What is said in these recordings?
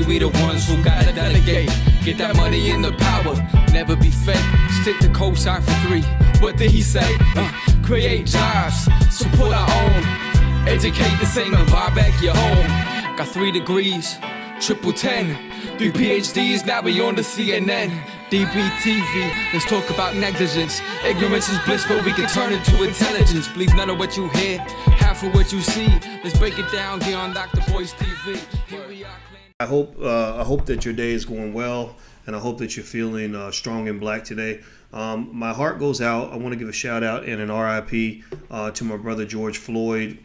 We the ones who gotta delegate. Get that money and the power. Never be fake. Stick to cosign for 3. What did he say? Create jobs. Support our own. Educate the same and buy back your home. Got 3 degrees. Triple 10. 3 PhDs. Now we on the CNN. DBTV. Let's talk about negligence. Ignorance is bliss, but we can turn it to intelligence. Believe none of what you hear. Half of what you see. Let's break it down here on Dr. Boy's TV. Here we are. I hope that your day is going well, and I hope that you're feeling strong and black today. My heart goes out. I want to give a shout out and an RIP to my brother George Floyd.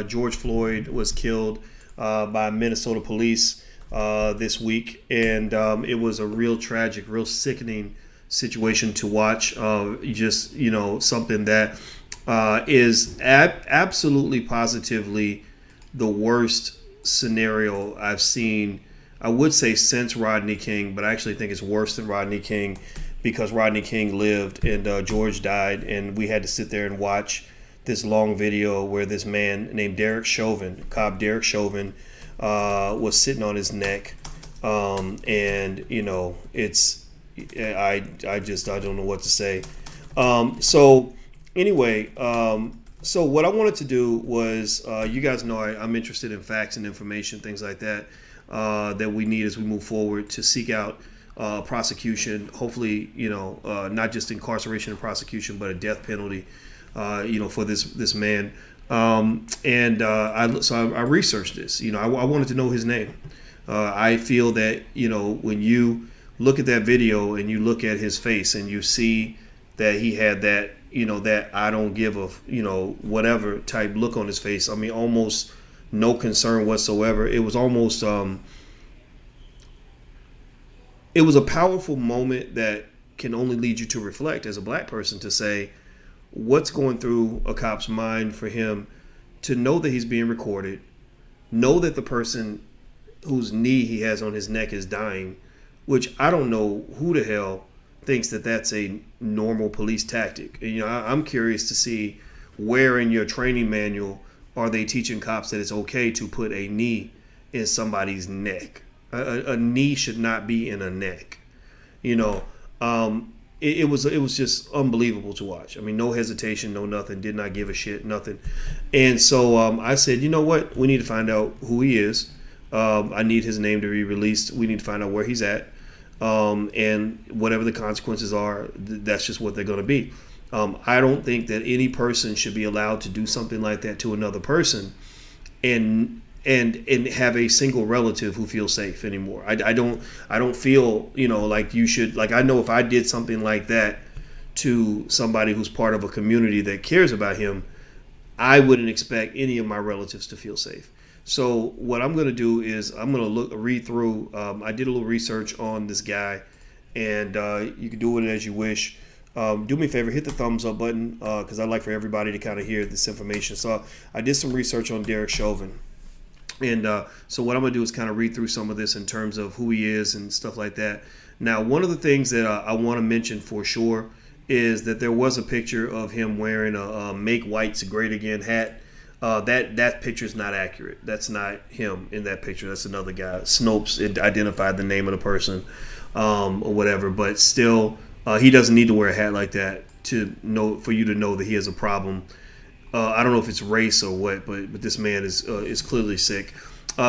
George Floyd was killed by Minnesota police this week, and it was a real tragic, real sickening situation to watch. Just something that is absolutely positively the worst scenario I've seen, I would say, since Rodney King, but I actually think it's worse than Rodney King because Rodney King lived and George died, and we had to sit there and watch this long video where this man named Derek Chauvin, cop Derek Chauvin, was sitting on his neck, and it's I don't know what to say. So what I wanted to do was, you guys know I'm interested in facts and information, things like that, that we need as we move forward to seek out prosecution, hopefully, not just incarceration and prosecution, but a death penalty, for this man. I researched this. I wanted to know his name. I feel that, when you look at that video and you look at his face and you see that he had that, that I don't give a, whatever type look on his face. I mean, almost no concern whatsoever. It was almost, it was a powerful moment that can only lead you to reflect as a black person, to say what's going through a cop's mind for him to know that he's being recorded, know that the person whose knee he has on his neck is dying, which I don't know who the hell thinks that that's a normal police tactic. I'm curious to see where in your training manual are they teaching cops that it's okay to put a knee in somebody's neck. A knee should not be in a neck. It was just unbelievable to watch. I mean, no hesitation, no nothing, did not give a shit, nothing. And so I said, you know what? We need to find out who he is. I need his name to be released. We need to find out where he's at. And whatever the consequences are, that's just what they're going to be. I don't think that any person should be allowed to do something like that to another person and have a single relative who feels safe anymore. I don't feel, like you should, like, I know if I did something like that to somebody who's part of a community that cares about him, I wouldn't expect any of my relatives to feel safe. So what I'm going to do is I'm going to read through. I did a little research on this guy, and you can do it as you wish. Do me a favor, hit the thumbs up button, because I'd like for everybody to kind of hear this information. So I did some research on Derek Chauvin. And so what I'm going to do is kind of read through some of this in terms of who he is and stuff like that. Now, one of the things that I want to mention for sure is that there was a picture of him wearing a Make Whites Great Again hat. That picture is not accurate. That's not him in that picture. That's another guy. Snopes identified the name of the person or whatever. But still, he doesn't need to wear a hat like that for you to know that he has a problem. I don't know if it's race or what, but this man is clearly sick.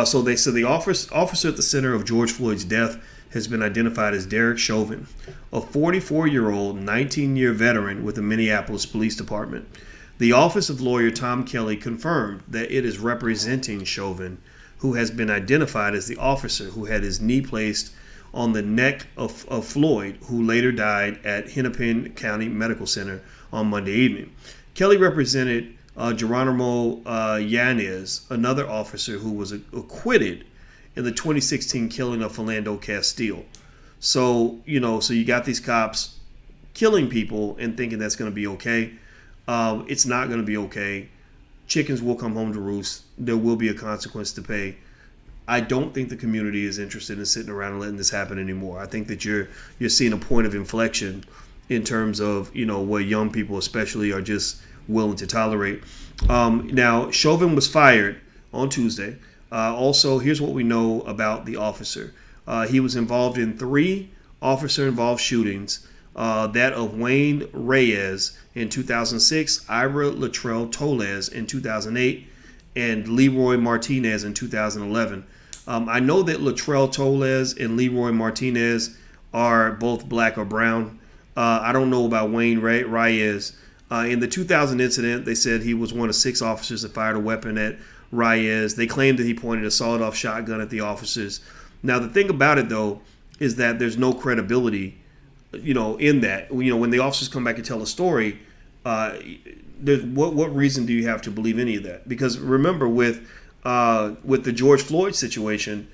So they said the officer at the center of George Floyd's death has been identified as Derek Chauvin, a 44-year-old, 19-year veteran with the Minneapolis Police Department. The office of lawyer Tom Kelly confirmed that it is representing Chauvin, who has been identified as the officer who had his knee placed on the neck of Floyd, who later died at Hennepin County Medical Center on Monday evening. Kelly represented Geronimo Yanez, another officer who was acquitted in the 2016 killing of Philando Castile. So you got these cops killing people and thinking that's going to be okay. It's not going to be okay. Chickens will come home to roost. There will be a consequence to pay. I don't think the community is interested in sitting around and letting this happen anymore. I think that you're seeing a point of inflection in terms of what young people especially are just willing to tolerate. Now, Chauvin was fired on Tuesday Also, here's what we know about the officer. He was involved in 3 officer-involved shootings. That of Wayne Reyes in 2006, Ira Latrell Tolez in 2008, and Leroy Martinez in 2011. I know that Latrell Tolez and Leroy Martinez are both black or brown. I don't know about Wayne Reyes. In the 2000 incident, they said he was one of 6 officers that fired a weapon at Reyes. They claimed that he pointed a sawed-off shotgun at the officers. Now, the thing about it, though, is that there's no credibility, in that. When the officers come back and tell a story, what reason do you have to believe any of that? Because remember, with the George Floyd situation,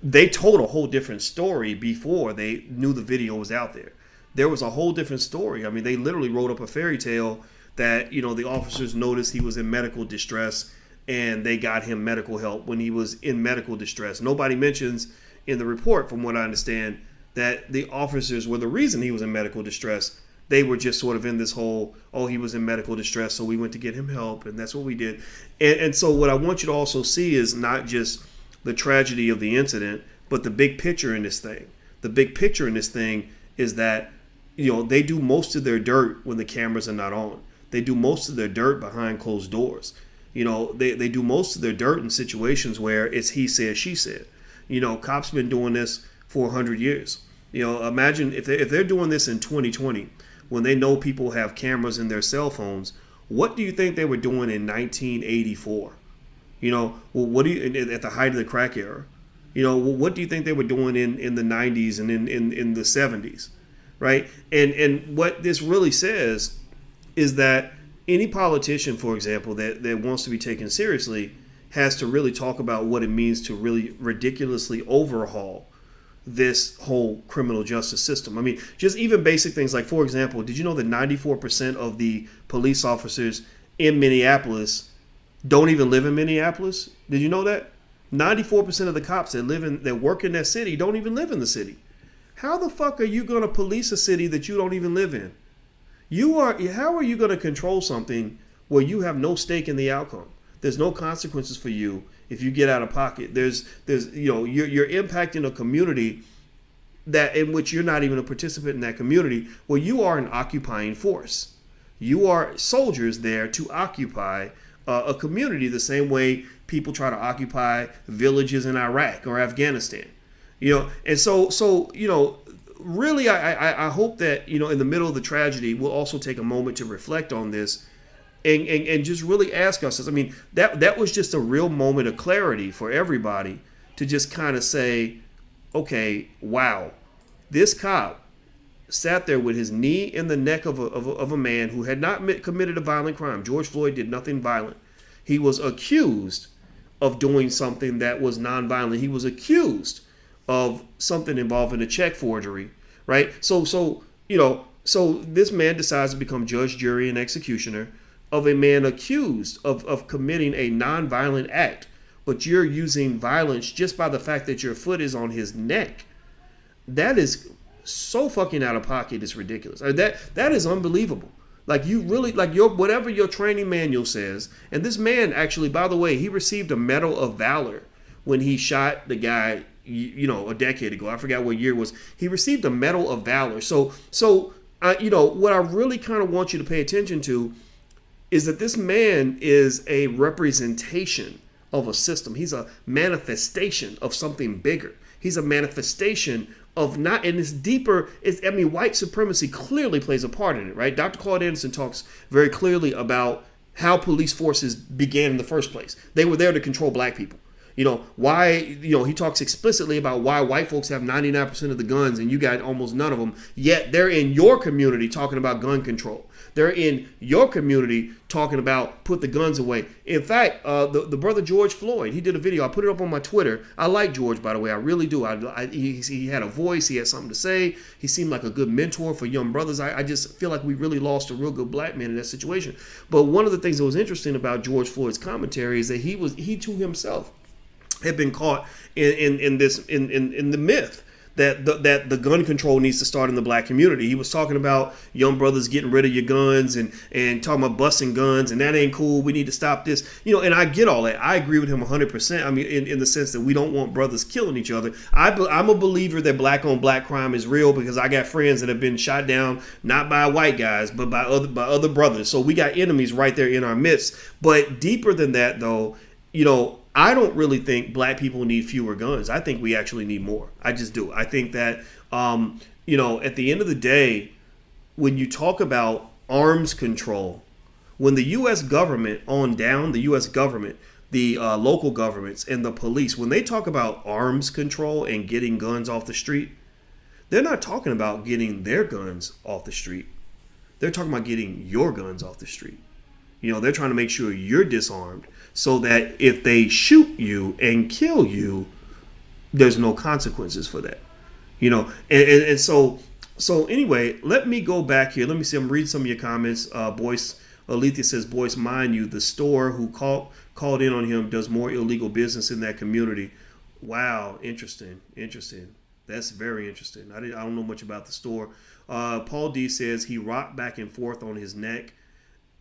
they told a whole different story before they knew the video was out there. There was a whole different story. I mean, they literally wrote up a fairy tale that, the officers noticed he was in medical distress and they got him medical help when he was in medical distress. Nobody mentions in the report, from what I understand, that the officers were the reason he was in medical distress. They were just sort of in this whole, he was in medical distress, so we went to get him help, and that's what we did. And so what I want you to also see is not just the tragedy of the incident, but the big picture in this thing. The big picture in this thing is that, they do most of their dirt when the cameras are not on. They do most of their dirt behind closed doors. They do most of their dirt in situations where it's he said, she said. Cops been doing this for 100 years. Imagine if they're doing this in 2020, when they know people have cameras in their cell phones. What do you think they were doing in 1984? What do you, at the height of the crack era? What do you think they were doing in the 90s and in the 70s, right? And what this really says is that any politician, for example, that wants to be taken seriously has to really talk about what it means to really ridiculously overhaul this whole criminal justice system. I mean, just even basic things like, for example, did you know that 94% of the police officers in Minneapolis don't even live in Minneapolis? Did you know that? 94% of the cops that work in that city don't even live in the city. How the fuck are you going to police a city that you don't even live in? How are you going to control something where you have no stake in the outcome? There's no consequences for you if you get out of pocket. You're impacting a community that in which you're not even a participant in that community, where you are an occupying force. You are soldiers there to occupy a community the same way people try to occupy villages in Iraq or Afghanistan. And so really, I hope that, in the middle of the tragedy, we'll also take a moment to reflect on this and just really ask ourselves. I mean, that was just a real moment of clarity for everybody to just kind of say, okay, wow, this cop sat there with his knee in the neck of a man who had not committed a violent crime. George Floyd did nothing violent. He was accused of doing something that was nonviolent. He was accused of something involving a check forgery, right? So this man decides to become judge, jury, and executioner of a man accused of committing a nonviolent act, but you're using violence just by the fact that your foot is on his neck. That is so fucking out of pocket. It's ridiculous. That is unbelievable. Like, you really, like, whatever your training manual says. And this man, actually, by the way, he received a Medal of Valor when he shot the guy, a decade ago. I forgot what year it was. He received a Medal of Valor. So what I really kind of want you to pay attention to is that this man is a representation of a system. He's a manifestation of something bigger. He's a manifestation of not, and it's deeper. White supremacy clearly plays a part in it, right? Dr. Claude Anderson talks very clearly about how police forces began in the first place. They were there to control black people. He talks explicitly about why white folks have 99% of the guns and you got almost none of them, yet they're in your community talking about gun control. They're in your community talking about put the guns away. In fact, the brother George Floyd, he did a video. I put it up on my Twitter. I like George, by the way. I really do. He had a voice. He had something to say. He seemed like a good mentor for young brothers. I just feel like we really lost a real good black man in that situation. But one of the things that was interesting about George Floyd's commentary is that he too himself had been caught in the myth that the gun control needs to start in the black community. He was talking about young brothers getting rid of your guns and talking about busting guns, and that ain't cool. We need to stop this. And I get all that. I agree with him 100%. I mean, in the sense that we don't want brothers killing each other. I'm a believer that black on black crime is real, because I got friends that have been shot down, not by white guys, but by other brothers. So we got enemies right there in our midst. But deeper than that, though, I don't really think black people need fewer guns. I think we actually need more. I just do. I think that, at the end of the day, when you talk about arms control, when the U.S. government on down, the U.S. government, the local governments, and the police, when they talk about arms control and getting guns off the street, they're not talking about getting their guns off the street. They're talking about getting your guns off the street. They're trying to make sure you're disarmed, so that if they shoot you and kill you, there's no consequences for that. And so anyway, let me go back here. Let me see. I'm reading some of your comments. Boyce Alethea says, Boyce, mind you, the store who called in on him does more illegal business in that community. Wow, interesting. That's very interesting. I don't know much about the store. Paul D says he rocked back and forth on his neck.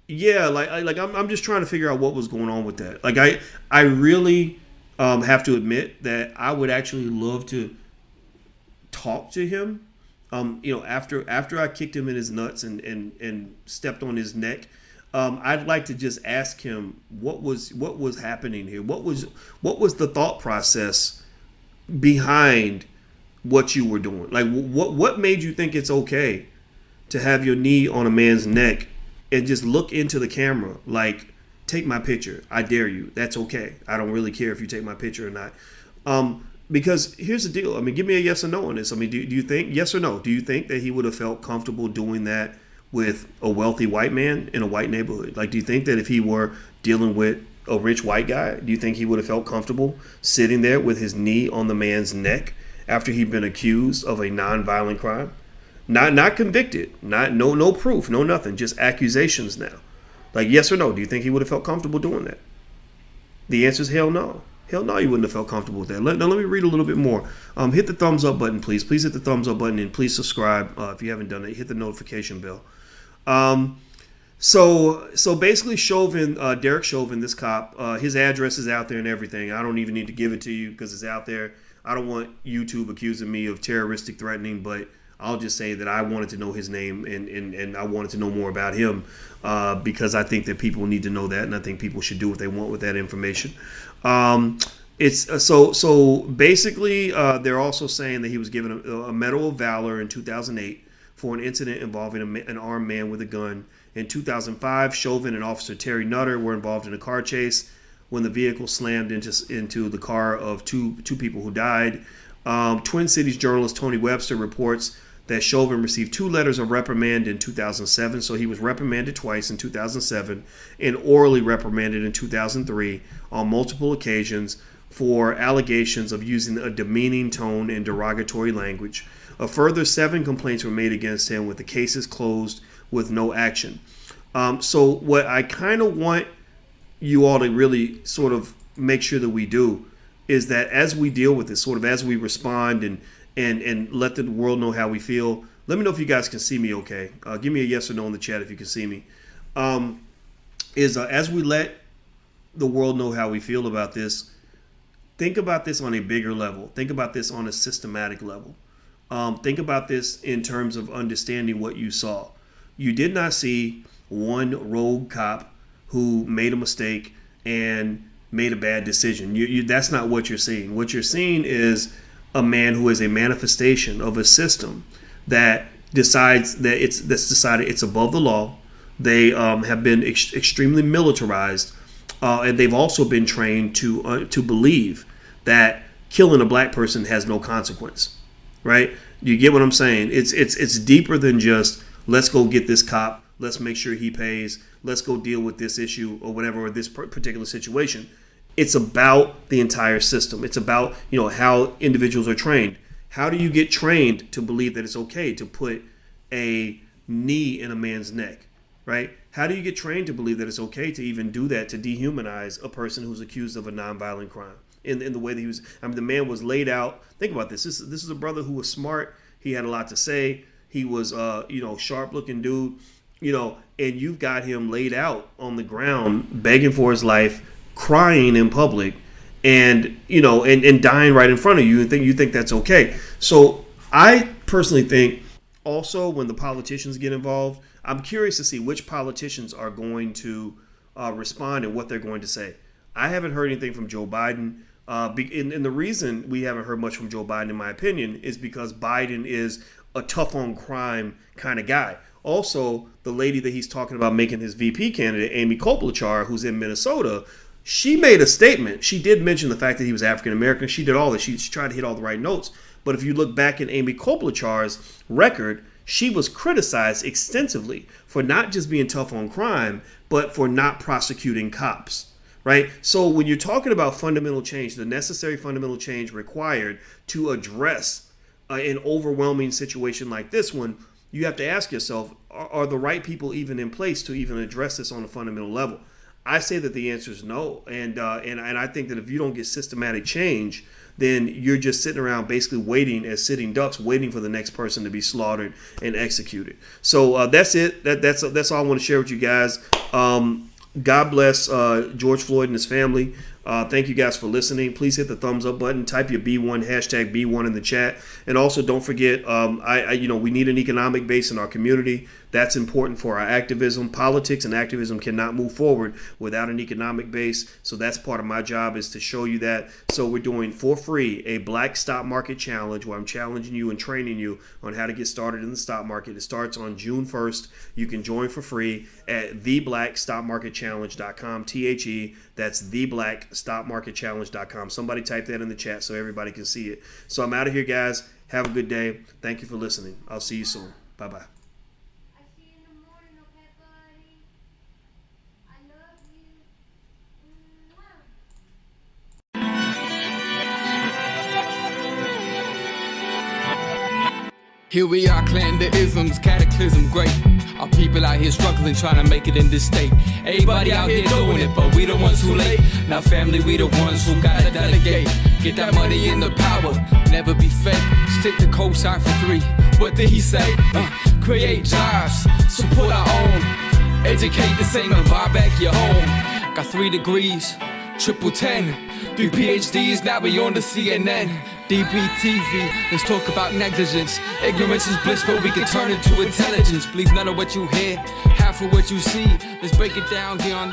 Yeah, I'm just trying to figure out what was going on with that. I really have to admit that I would actually love to talk to him. After I kicked him in his nuts and stepped on his neck, I'd like to just ask him what was happening here. What was the thought process behind what you were doing? Like, what made you think it's okay to have your knee on a man's neck and just look into the camera like, take my picture. I dare you. That's okay. I don't really care if you take my picture or not. Because here's the deal. I mean, give me a yes or no on this. I mean, do you think, yes or no, do you think that he would have felt comfortable doing that with a wealthy white man in a white neighborhood? Like, do you think that if he were dealing with a rich white guy, do you think he would have felt comfortable sitting there with his knee on the man's neck after he'd been accused of a nonviolent crime? Not convicted, no proof, no nothing, just accusations now. Like, yes or no, do you think he would have felt comfortable doing that? The answer is hell no. Hell no, you wouldn't have felt comfortable with that. Now let me read a little bit more. Hit the thumbs up button, please. Please hit the thumbs up button, and please subscribe if you haven't done it. Hit the notification bell. So basically, Chauvin, Derek Chauvin, this cop, his address is out there and everything. I don't even need to give it to you because it's out there. I don't want YouTube accusing me of terroristic threatening, but I'll just say that I wanted to know his name and I wanted to know more about him because I think that people need to know that, and I think people should do what they want with that information. It's so basically they're also saying that he was given a Medal of Valor in 2008 for an incident involving an armed man with a gun. In 2005, Chauvin and Officer Terry Nutter were involved in a car chase when the vehicle slammed into the car of two people who died. Twin Cities journalist Tony Webster reports that Chauvin received 2 letters of reprimand in 2007. So he was reprimanded twice in 2007 and orally reprimanded in 2003 on multiple occasions for allegations of using a demeaning tone and derogatory language. A further 7 complaints were made against him, with the cases closed with no action. So what I kind of want you all to really sort of make sure that we do is that as we deal with this, sort of as we respond and let the world know how we feel. Let me know if you guys can see me okay. Give me a yes or no in the chat if you can see me. As we let the world know how we feel about this, think about this on a bigger level. Think about this on a systematic level. Think about this in terms of understanding what you saw. You did not see one rogue cop who made a mistake and made a bad decision. That's not what you're seeing. What you're seeing is a man who is a manifestation of a system that decides that that's decided it's above the law. They have been extremely militarized, and they've also been trained to believe that killing a black person has no consequence. Right? You get what I'm saying? It's deeper than just let's go get this cop. Let's make sure he pays. Let's go deal with this issue or whatever, or this particular situation. It's about the entire system. It's about, how individuals are trained. How do you get trained to believe that it's okay to put a knee in a man's neck, right? How do you get trained to believe that it's okay to even do that, to dehumanize a person who's accused of a nonviolent crime? in the way that he was. I mean, the man was laid out. Think about this. This is a brother who was smart. He had a lot to say. He was, sharp looking dude, and you've got him laid out on the ground, begging for his life, crying in public, and dying right in front of you, and you think that's okay. So I personally think also when the politicians get involved, I'm curious to see which politicians are going to respond and what they're going to say. I haven't heard anything from Joe Biden. And the reason we haven't heard much from Joe Biden, in my opinion, is because Biden is a tough on crime kind of guy. Also, the lady that he's talking about making his VP candidate, Amy Klobuchar, who's in Minnesota, she made a statement. She did mention the fact that he was African American. She did all this. She tried to hit all the right notes. But if you look back at Amy Klobuchar's record, she was criticized extensively for not just being tough on crime, but for not prosecuting cops. Right? So when you're talking about fundamental change, the necessary fundamental change required to address an overwhelming situation like this one, you have to ask yourself, are the right people even in place to even address this on a fundamental level? I say that the answer is no. And I think that if you don't get systematic change, then you're just sitting around basically waiting as sitting ducks, waiting for the next person to be slaughtered and executed. So that's it. That's all I want to share with you guys. God bless George Floyd and his family. Thank you guys for listening. Please hit the thumbs up button. Type your B1 hashtag B1 in the chat, and also don't forget. We need an economic base in our community. That's important for our activism. Politics and activism cannot move forward without an economic base. So that's part of my job, is to show you that. So we're doing for free a Black Stock Market Challenge, where I'm challenging you and training you on how to get started in the stock market. It starts on June 1st. You can join for free at theblackstockmarketchallenge.com. THE. That's theblackstockmarketchallenge.com. Somebody type that in the chat so everybody can see it. So I'm out of here, guys. Have a good day. Thank you for listening. I'll see you soon. Bye-bye. Here we are, clan the isms, cataclysm great. Our people out here struggling, trying to make it in this state. Everybody out here doing it, but we the ones who late. Now family, we the ones who gotta delegate. Get that money in the power, never be fake. Stick to cosign for 3. What did he say? Create jobs, support our own. Educate the same and buy back your home. Got 3 degrees, triple 10. 3 PhDs, now we on the CNN. DBTV, let's talk about negligence. Ignorance is bliss, but we can turn it to intelligence. Believe none of what you hear, half of what you see. Let's break it down here on